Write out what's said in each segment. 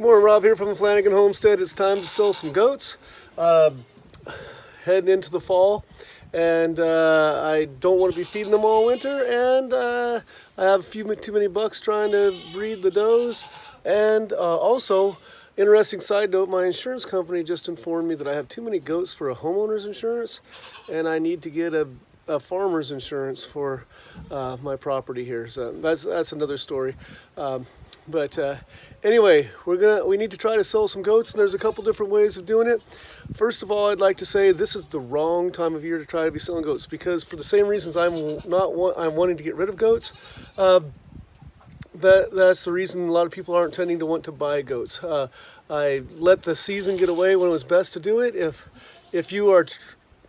Good morning, Rob here from the Flanagan Homestead. It's time to sell some goats. Heading into the fall, and I don't want to be feeding them all winter, and I have a few too many bucks trying to breed the does. And also, interesting side note, my insurance company just informed me that I have too many goats for a homeowner's insurance, and I need to get a farmer's insurance for my property here. So that's another story. But anyway, we need to try to sell some goats, and there's a couple different ways of doing it. First of all, I'd like to say this is the wrong time of year to try to be selling goats, because for the same reasons I'm wanting to get rid of goats. That's the reason a lot of people aren't tending to want to buy goats. I let the season get away when it was best to do it. If you are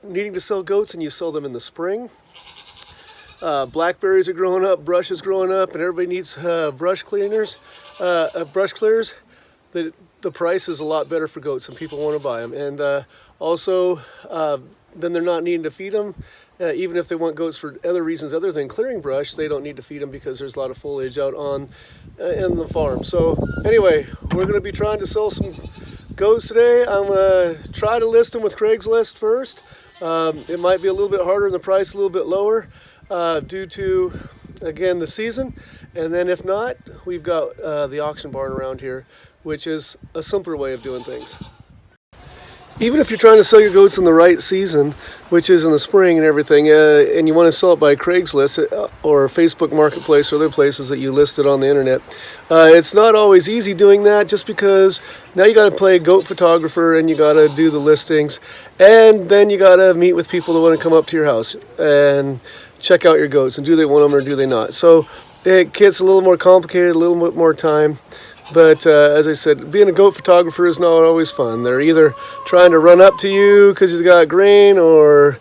needing to sell goats and you sell them in the spring, blackberries are growing up, brush is growing up, and everybody needs brush clears. The price is a lot better for goats, and people want to buy them. And also, then they're not needing to feed them. Even if they want goats for other reasons other than clearing brush, they don't need to feed them because there's a lot of foliage out on in the farm. So anyway, we're going to be trying to sell some goats today. I'm going to try to list them with Craigslist first. It might be a little bit harder and the price a little bit lower due to, again, the season. And then if not, we've got the auction barn around here, which is a simpler way of doing things. Even if you're trying to sell your goats in the right season, which is in the spring and everything, and you want to sell it by Craigslist or Facebook Marketplace or other places that you listed on the internet, it's not always easy doing that, just because now you got to play goat photographer and you got to do the listings, and then you got to meet with people that want to come up to your house and check out your goats, and do they want them or do they not. So it gets a little more complicated, a little bit more time. But as I said, being a goat photographer is not always fun. They're either trying to run up to you because you've got grain, or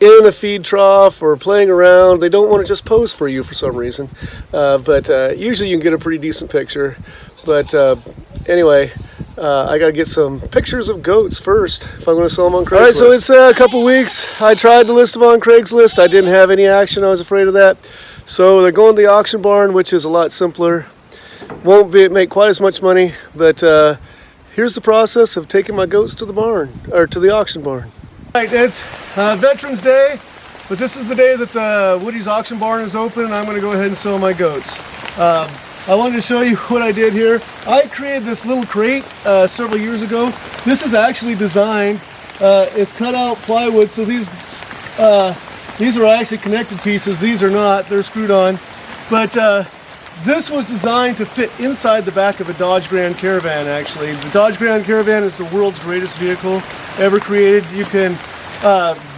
in a feed trough, or playing around. They don't want to just pose for you for some reason. But usually you can get a pretty decent picture. But anyway, I got to get some pictures of goats first if I'm going to sell them on Craigslist. All right, so it's a couple weeks. I tried to list them on Craigslist. I didn't have any action. I was afraid of that. So they're going to the auction barn, which is a lot simpler. Won't make quite as much money, but here's the process of taking my goats to the barn, or to the auction barn. All right, it's Veterans Day, but this is the day that the Woody's auction barn is open, and I'm going to go ahead and sell my goats. I wanted to show you what I did here. I created this little crate several years ago. This is actually designed, it's cut out plywood, so these are actually connected pieces. These are not, they're screwed on. But this was designed to fit inside the back of a Dodge Grand Caravan, actually. The Dodge Grand Caravan is the world's greatest vehicle ever created. You can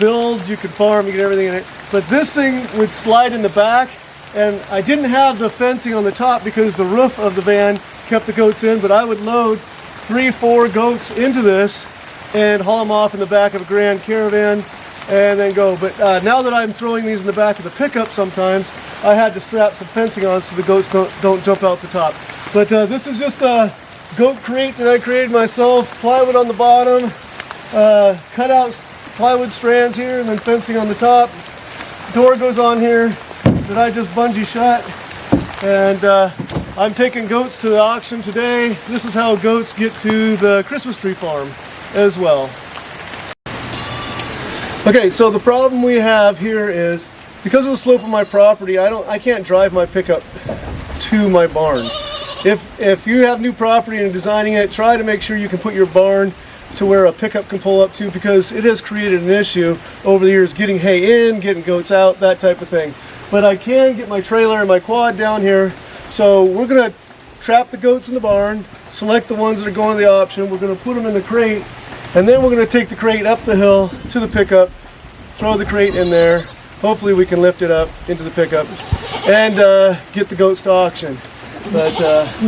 build, you can farm, you can everything in it. But this thing would slide in the back, and I didn't have the fencing on the top because the roof of the van kept the goats in, but I would load 3-4 goats into this and haul them off in the back of a Grand Caravan and then go. But now that I'm throwing these in the back of the pickup sometimes, I had to strap some fencing on so the goats don't jump out the top. But this is just a goat crate that I created myself, plywood on the bottom, cut out plywood strands here, and then fencing on the top. Door goes on here that I just bungee shut. And I'm taking goats to the auction today. This is how goats get to the Christmas tree farm as well. Okay, so the problem we have here is, because of the slope of my property, I can't drive my pickup to my barn. If you have new property and designing it, try to make sure you can put your barn to where a pickup can pull up to, because it has created an issue over the years getting hay in, getting goats out, that type of thing. But I can get my trailer and my quad down here, so we're going to trap the goats in the barn, select the ones that are going to the auction, we're going to put them in the crate, and then we're going to take the crate up the hill to the pickup, throw the crate in there. Hopefully we can lift it up into the pickup and get the goats to auction. But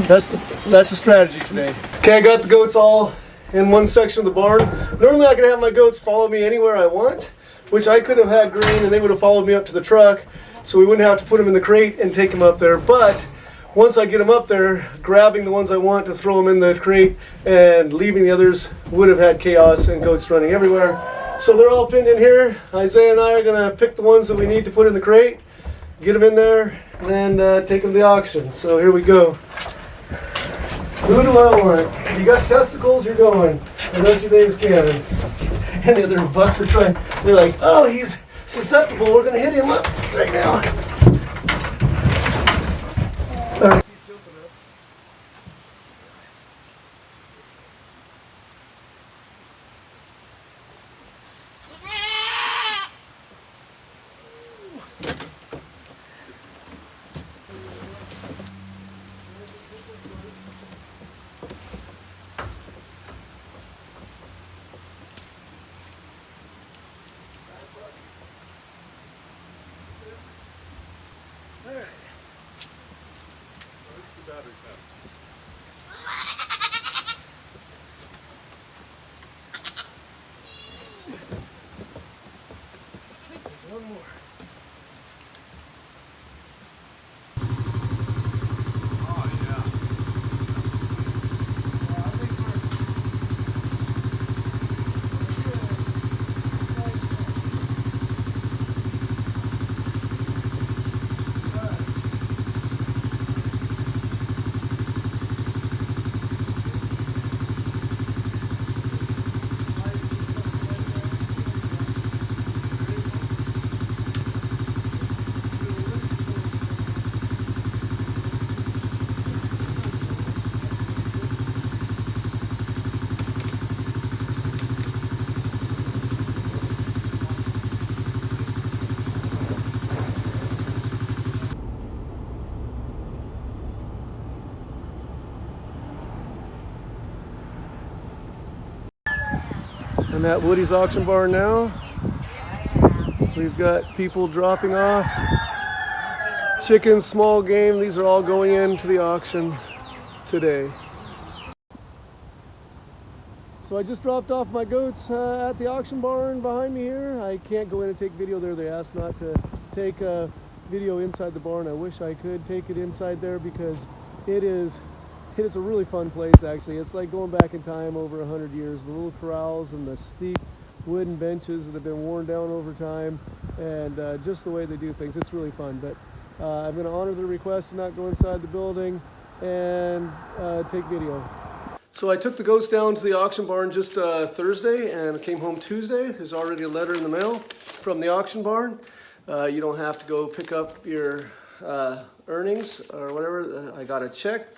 that's the strategy today. Okay, I got the goats all in one section of the barn. Normally I could have my goats follow me anywhere I want, which I could have had grain and they would have followed me up to the truck, so we wouldn't have to put them in the crate and take them up there. But once I get them up there, grabbing the ones I want to throw them in the crate and leaving the others would have had chaos and goats running everywhere. So they're all pinned in here. Isaiah and I are going to pick the ones that we need to put in the crate, get them in there, and take them to the auction. So here we go. Who do I want? You got testicles, you're going. And those your name's Cannon. And the other bucks are trying, they're like, oh, he's susceptible, we're gonna hit him up right now. All right. He's jumping up. All right. Where's the battery pack? There's one more. I'm at Woody's auction barn now. We've got people dropping off chickens, small game. These are all going into the auction today. So I just dropped off my goats at the auction barn behind me here. I can't go in and take video there. They asked not to take a video inside the barn. I wish I could take it inside there because it is a really fun place actually. It's like going back in time over 100 years. The little corrals and the steep wooden benches that have been worn down over time, and just the way they do things. It's really fun. But I'm going to honor the request to not go inside the building and take video. So I took the goats down to the auction barn just Thursday and came home Tuesday. There's already a letter in the mail from the auction barn. You don't have to go pick up your earnings or whatever. I got a check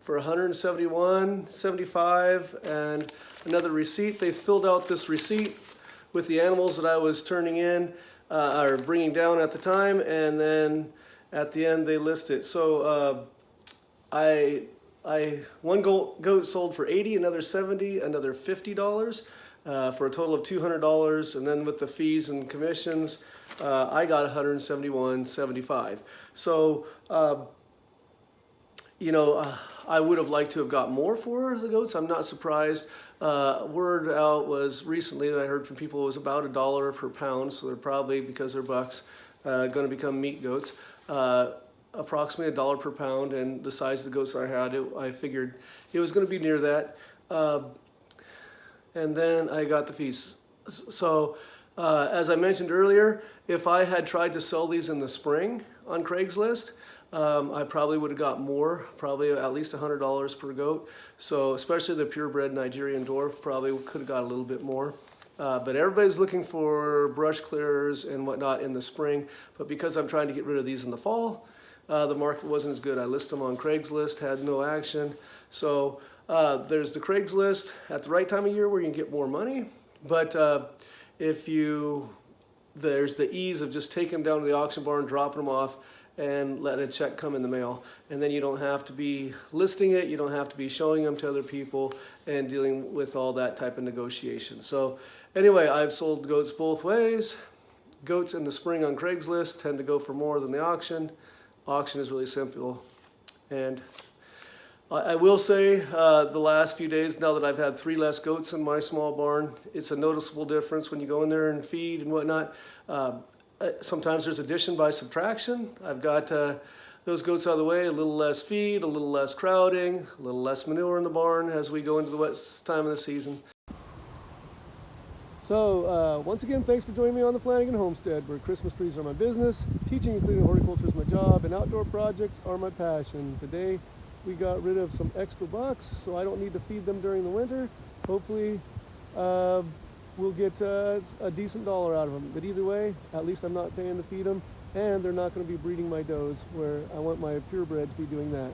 for $171.75 and another receipt. They filled out this receipt with the animals that I was turning in or bringing down at the time, and then at the end they list it. So one goat sold for $80, another $70, another $50 for a total of $200, and then with the fees and commissions I got $171.75. So you know, I would have liked to have got more for the goats. I'm not surprised. Word out was recently that I heard from people it was about $1 per pound, so they're probably, because they're bucks, going to become meat goats. Approximately $1 per pound, and the size of the goats I had, I figured it was going to be near that. And then I got the fees. So as I mentioned earlier, if I had tried to sell these in the spring on Craigslist, I probably would have got more, probably at least $100 per goat. So especially the purebred Nigerian dwarf, probably could have got a little bit more. But everybody's looking for brush clearers and whatnot in the spring. But because I'm trying to get rid of these in the fall, the market wasn't as good. I listed them on Craigslist, had no action. So there's the Craigslist at the right time of year where you can get more money. But there's the ease of just taking them down to the auction barn, dropping them off, and letting a check come in the mail. And then you don't have to be listing it, you don't have to be showing them to other people and dealing with all that type of negotiation. So anyway, I've sold goats both ways. Goats in the spring on Craigslist tend to go for more than the auction. Auction is really simple. And I will say the last few days, now that I've had 3 less goats in my small barn, it's a noticeable difference when you go in there and feed and whatnot. Sometimes there's addition by subtraction. I've got those goats out of the way, a little less feed, a little less crowding, a little less manure in the barn as we go into the wet time of the season. So once again, thanks for joining me on the Flanagan Homestead, where Christmas trees are my business, teaching and cleaning horticulture is my job, and outdoor projects are my passion. Today, we got rid of some extra bucks, so I don't need to feed them during the winter. Hopefully we'll get a decent dollar out of them. But either way, at least I'm not paying to feed them, and they're not going to be breeding my does, where I want my purebred to be doing that.